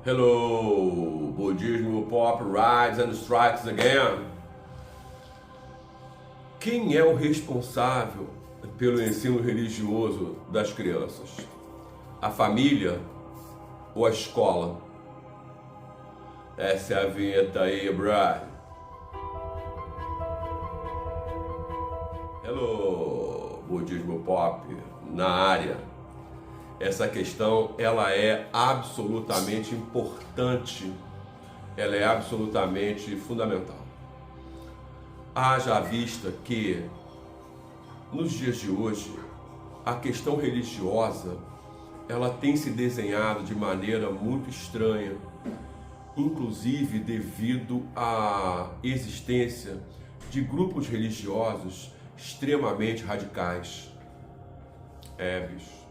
Hello, Budismo Pop Rides and Strikes Again. Quem é o responsável pelo ensino religioso das crianças? A família ou a escola? Essa é a vinheta aí, Brian. Hello, Budismo Pop na área. Essa questão, ela é absolutamente importante, ela é absolutamente fundamental. Haja vista que, nos dias de hoje, a questão religiosa, ela tem se desenhado de maneira muito estranha, inclusive devido à existência de grupos religiosos extremamente radicais. Bicho.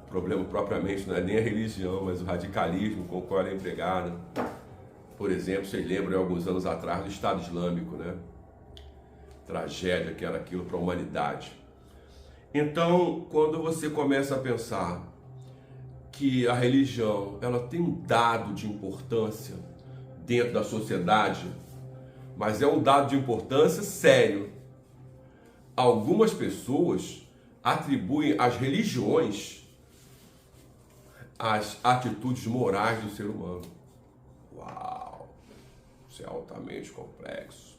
O problema propriamente não é nem a religião, mas o radicalismo com o qual ela é empregada. Por exemplo, vocês lembram, alguns anos atrás, do Estado Islâmico, né? Tragédia que era aquilo para a humanidade. Então, quando você começa a pensar que a religião, ela tem um dado de importância dentro da sociedade, mas é um dado de importância sério. Algumas pessoas atribuem às religiões as atitudes morais do ser humano. Uau! Isso é altamente complexo.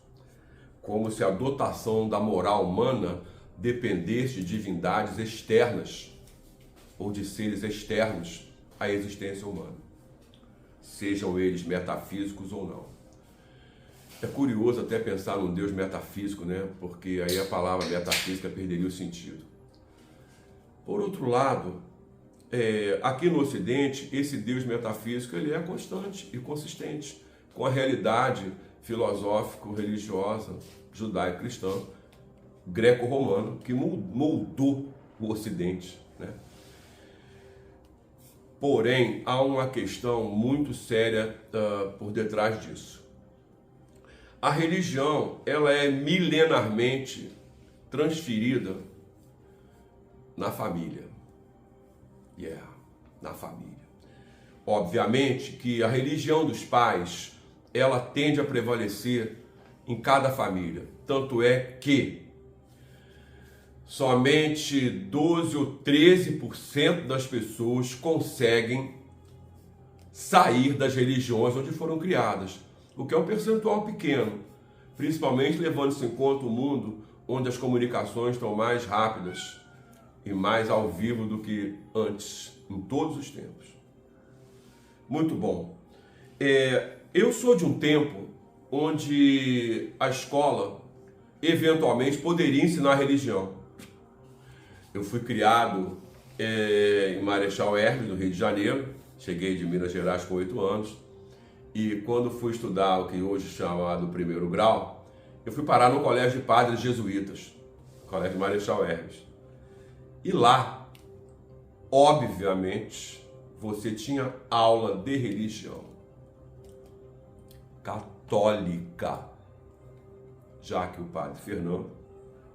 Como se a dotação da moral humana dependesse de divindades externas ou de seres externos à existência humana, sejam eles metafísicos ou não. É curioso até pensar num Deus metafísico, né? Porque aí a palavra metafísica perderia o sentido. Por outro lado, aqui no Ocidente, esse Deus metafísico ele é constante e consistente com a realidade filosófico-religiosa, judaico-cristã, greco-romana, que moldou o Ocidente, né? Porém, há uma questão muito séria por detrás disso. A religião, ela é milenarmente transferida na família. Na família. Obviamente que a religião dos pais, ela tende a prevalecer em cada família. Tanto é que somente 12 ou 13% das pessoas conseguem sair das religiões onde foram criadas, o que é um percentual pequeno, principalmente levando-se em conta o mundo onde as comunicações estão mais rápidas e mais ao vivo do que antes, em todos os tempos. Muito bom. Eu sou de um tempo onde a escola eventualmente poderia ensinar religião. Eu fui criado em Marechal Hermes, no Rio de Janeiro. Cheguei de Minas Gerais com 8 anos. E quando fui estudar o que hoje é chamado primeiro grau, eu fui parar no colégio de padres jesuítas, colégio Marechal Hermes. E lá, obviamente, você tinha aula de religião católica, já que o padre Fernando,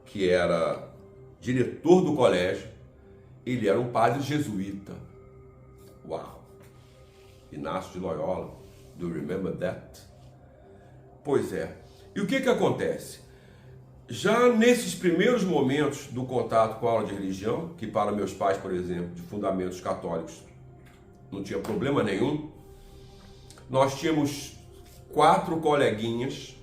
que era diretor do colégio, ele era um padre jesuíta. Uau! Inácio de Loyola, do you remember that? Pois é. E o que acontece? Já nesses primeiros momentos do contato com a aula de religião, que para meus pais, por exemplo, de fundamentos católicos, não tinha problema nenhum, nós tínhamos 4 coleguinhas,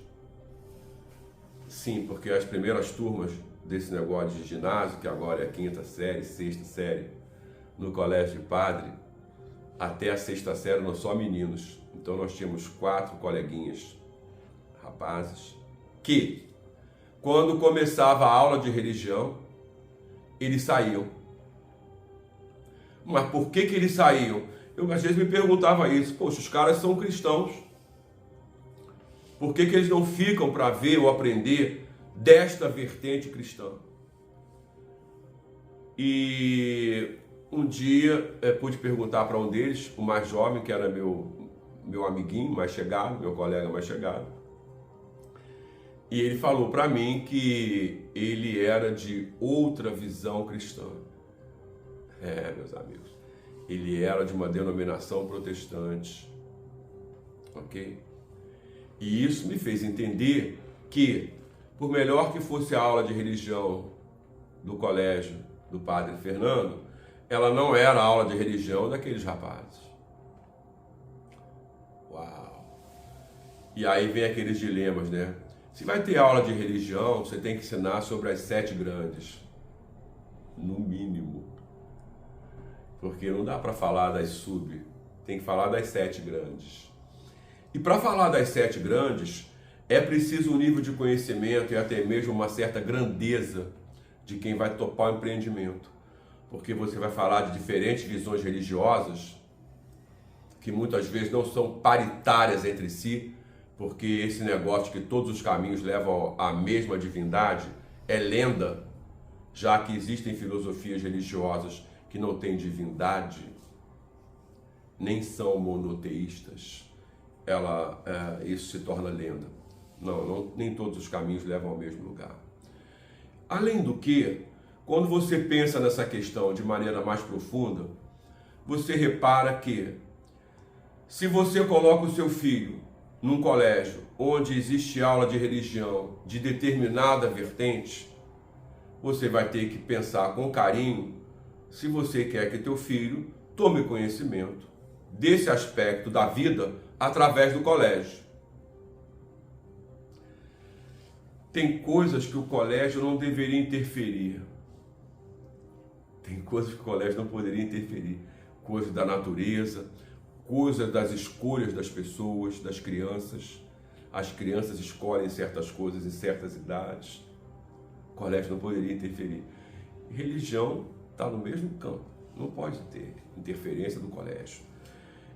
sim, porque as primeiras turmas desse negócio de ginásio, que agora é a 5ª série, 6ª série, no colégio de padre, até a 6ª série nós só meninos. Então nós tínhamos 4 coleguinhas, rapazes, que quando começava a aula de religião, eles saíam. Mas por que eles saíam? Eu às vezes me perguntava isso. Poxa, os caras são cristãos. Por que eles não ficam para ver ou aprender desta vertente cristã? E um dia pude perguntar para um deles, o mais jovem, que era meu amiguinho mais chegado, meu colega mais chegado. E ele falou para mim que ele era de outra visão cristã. Meus amigos, ele era de uma denominação protestante. ok? E isso me fez entender que, por melhor que fosse a aula de religião do colégio do padre Fernando, ela não era a aula de religião daqueles rapazes. Uau! E aí vem aqueles dilemas, né? Se vai ter aula de religião, você tem que ensinar sobre as 7 grandes, no mínimo. Porque não dá para falar das sub, tem que falar das 7 grandes. E para falar das 7 grandes, é preciso um nível de conhecimento e até mesmo uma certa grandeza de quem vai topar o empreendimento. Porque você vai falar de diferentes visões religiosas, que muitas vezes não são paritárias entre si, porque esse negócio que todos os caminhos levam à mesma divindade é lenda, já que existem filosofias religiosas que não têm divindade, nem são monoteístas. Isso se torna lenda. Nem todos os caminhos levam ao mesmo lugar. Além do que, quando você pensa nessa questão de maneira mais profunda, você repara que se você coloca o seu filho num colégio onde existe aula de religião de determinada vertente, você vai ter que pensar com carinho se você quer que teu filho tome conhecimento desse aspecto da vida através do colégio. Tem coisas que o colégio não deveria interferir. Tem coisas que o colégio não poderia interferir. Coisas da natureza, coisas das escolhas das pessoas, das crianças. As crianças escolhem certas coisas em certas idades. O colégio não poderia interferir. Religião está no mesmo campo. Não pode ter interferência do colégio.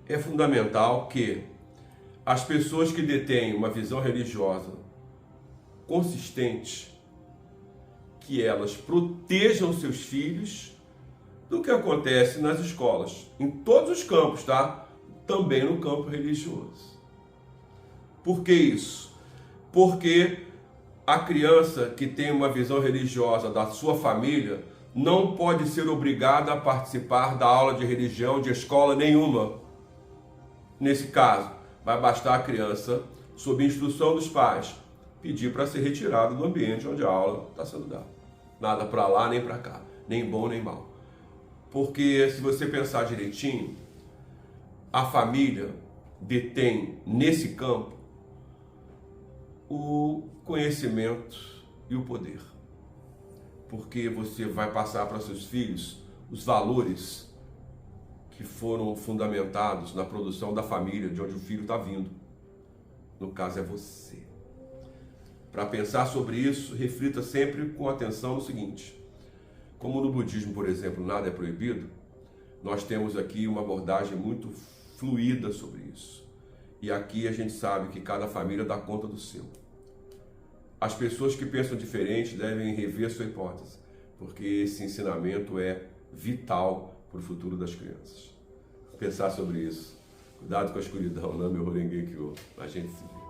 É fundamental que as pessoas que detêm uma visão religiosa consistente, que elas protejam seus filhos do que acontece nas escolas, em todos os campos, tá? Também no campo religioso. Por que isso? Porque a criança que tem uma visão religiosa da sua família não pode ser obrigada a participar da aula de religião de escola nenhuma. Nesse caso, vai bastar a criança, sob instrução dos pais, pedir para ser retirado do ambiente onde a aula está sendo dada. Nada para lá nem para cá, nem bom nem mal. Porque se você pensar direitinho, a família detém nesse campo o conhecimento e o poder. Porque você vai passar para seus filhos os valores que foram fundamentados na produção da família, de onde o filho está vindo. No caso é você. Para pensar sobre isso, reflita sempre com atenção no seguinte: como no budismo, por exemplo, nada é proibido, nós temos aqui uma abordagem muito fluida sobre isso. E aqui a gente sabe que cada família dá conta do seu. As pessoas que pensam diferente devem rever sua hipótese, porque esse ensinamento é vital para o futuro das crianças. Pensar sobre isso. Cuidado com a escuridão, não é meu Horengekyo. A gente se vê.